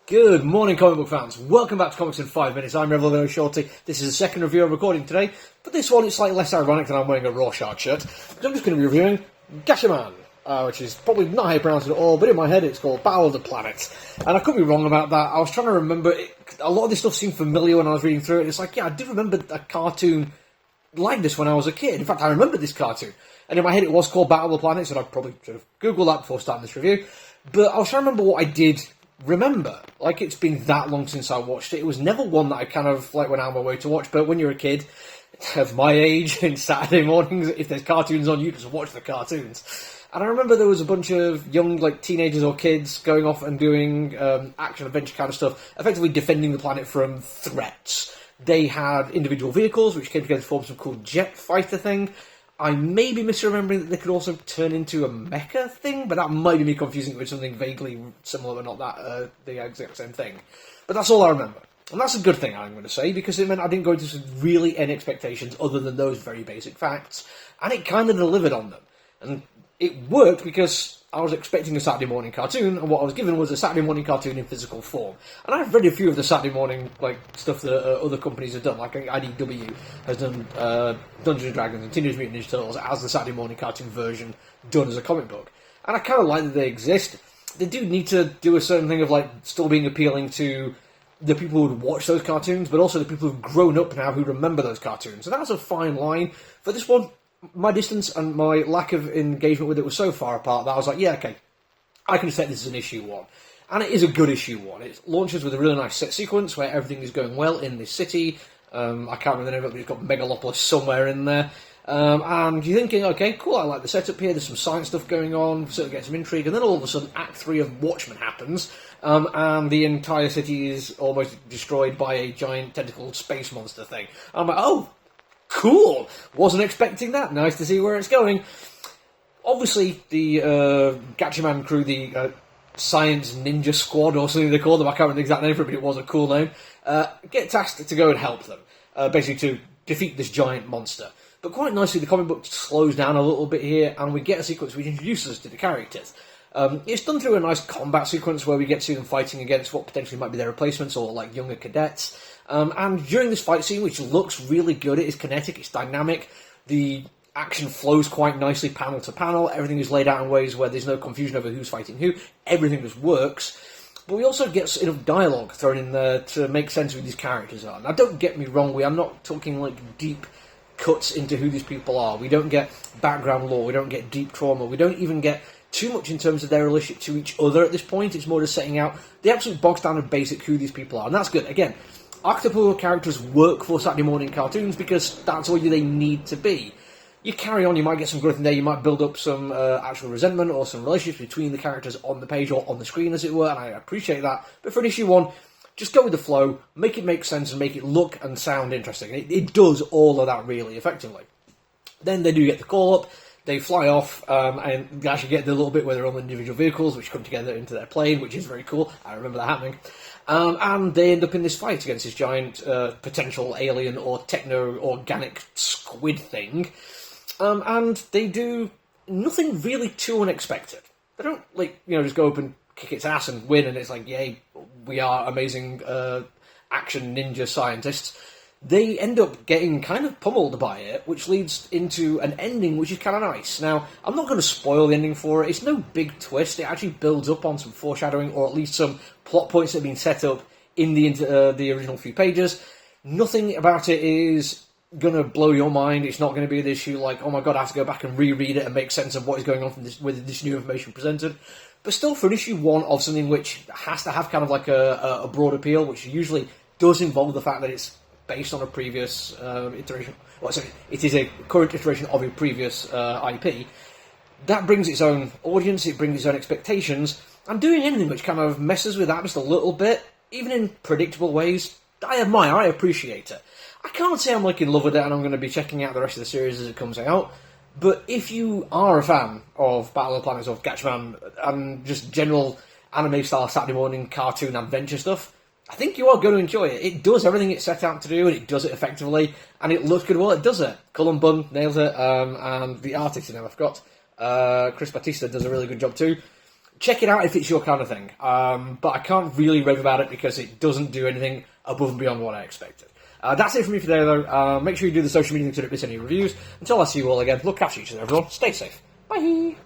Good morning, comic book fans. Welcome back to Comics in 5 Minutes. I'm Revolutionary Shorty. This is the second review I'm recording today, but this one is slightly less ironic than I'm wearing a Rorschach shirt, because I'm just going to be reviewing Gatchaman, which is probably not how you pronounce it at all, but in my head it's called Battle of the Planets. And I could be wrong about that. I was trying to remember, a lot of this stuff seemed familiar when I was reading through it. It's like, yeah, I do remember a cartoon like this when I was a kid. In fact, I remember this cartoon. And in my head it was called Battle of the Planets, and I probably should have Googled that before starting this review. But I was trying to remember what I did remember. Like, it's been that long since I watched it. It was never one that I kind of like went out of my way to watch, but when you're a kid of my age and Saturday mornings, if there's cartoons on, you just watch the cartoons. And I remember there was a bunch of young, like, teenagers or kids going off and doing action-adventure kind of stuff, effectively defending the planet from threats. They had individual vehicles, which came together to form some cool jet fighter thing. I may be misremembering that they could also turn into a mecha thing, but that might be me confusing it with something vaguely similar, but not that the exact same thing. But that's all I remember. And that's a good thing, I'm going to say, because it meant I didn't go into really any expectations other than those very basic facts, and it kind of delivered on them. And it worked because I was expecting a Saturday morning cartoon, and what I was given was a Saturday morning cartoon in physical form. And I've read a few of the Saturday morning stuff that other companies have done, like IDW has done Dungeons & Dragons and Teenage Mutant Ninja Turtles as the Saturday morning cartoon version done as a comic book. And I kind of like that they exist. They do need to do a certain thing of like still being appealing to the people who would watch those cartoons, but also the people who've grown up now who remember those cartoons. So that's a fine line. For this one, my distance and my lack of engagement with it was so far apart that I was like, yeah, okay, I can set this as an issue 1. And it is a good issue 1. It launches with a really nice set sequence where everything is going well in this city. I can't remember the name of it, but it's got Megalopolis somewhere in there. And you're thinking, okay, cool, I like the setup here, there's some science stuff going on, sort of get some intrigue, and then all of a sudden Act 3 of Watchmen happens, and the entire city is almost destroyed by a giant tentacled space monster thing. I'm like, oh, cool! Wasn't expecting that. Nice to see where it's going. Obviously, the Gatchaman crew, the Science Ninja Squad, or something they call them, I can't remember the exact name for it, but it was a cool name, get tasked to go and help them, basically to defeat this giant monster. But quite nicely, the comic book slows down a little bit here, and we get a sequence which introduces us to the characters. It's done through a nice combat sequence where we get to see them fighting against what potentially might be their replacements or like younger cadets. And during this fight scene, which looks really good, it is kinetic, it's dynamic, the action flows quite nicely panel to panel, everything is laid out in ways where there's no confusion over who's fighting who, everything just works. But we also get enough dialogue thrown in there to make sense of who these characters are. Now, don't get me wrong, we are not talking like deep cuts into who these people are. We don't get background lore, we don't get deep trauma, we don't even get too much in terms of their relationship to each other at this point. It's more just setting out the absolute bog standard basic who these people are, and that's good. Again, archetypal characters work for Saturday morning cartoons because that's all they need to be. You carry on, you might get some growth in there, you might build up some actual resentment or some relationships between the characters on the page or on the screen, as it were, and I appreciate that. But for an issue 1, just go with the flow, make it make sense, and make it look and sound interesting. It does all of that really effectively. Then they do get the call up, they fly off, and they actually get the little bit where they're on individual vehicles, which come together into their plane, which is very cool. I remember that happening. And they end up in this fight against this giant potential alien or techno-organic squid thing. And they do nothing really too unexpected. They don't, just go up and kick its ass and win, and it's like, yay, we are amazing action ninja scientists. They end up getting kind of pummeled by it, which leads into an ending which is kind of nice. Now, I'm not going to spoil the ending for it. It's no big twist. It actually builds up on some foreshadowing, or at least some plot points that have been set up in the original few pages. Nothing about it is going to blow your mind. It's not going to be an issue like, oh my god, I have to go back and reread it and make sense of what is going on with this new information presented. But still, for an issue 1 of something which has to have kind of like a broad appeal, which usually does involve the fact that it's based on a previous iteration. Well, sorry, it is a current iteration of a previous IP. That brings its own audience, it brings its own expectations, and doing anything which kind of messes with that just a little bit, even in predictable ways, I admire, I appreciate it. I can't say I'm like in love with it and I'm going to be checking out the rest of the series as it comes out, but if you are a fan of Battle of the Planets, of Gatchaman, and just general anime-style Saturday morning cartoon adventure stuff, I think you are going to enjoy it. It does everything it's set out to do, and it does it effectively, and it looks good while it does it. Cullen Bunn nails it, and the artist, I forgot, Chris Batista does a really good job too. check it out if it's your kind of thing. But I can't really rave about it because it doesn't do anything above and beyond what I expected. That's it for me for today, though. Make sure you do the social media so you don't miss any reviews. Until I see you all again, look after each other, everyone. Stay safe. Bye.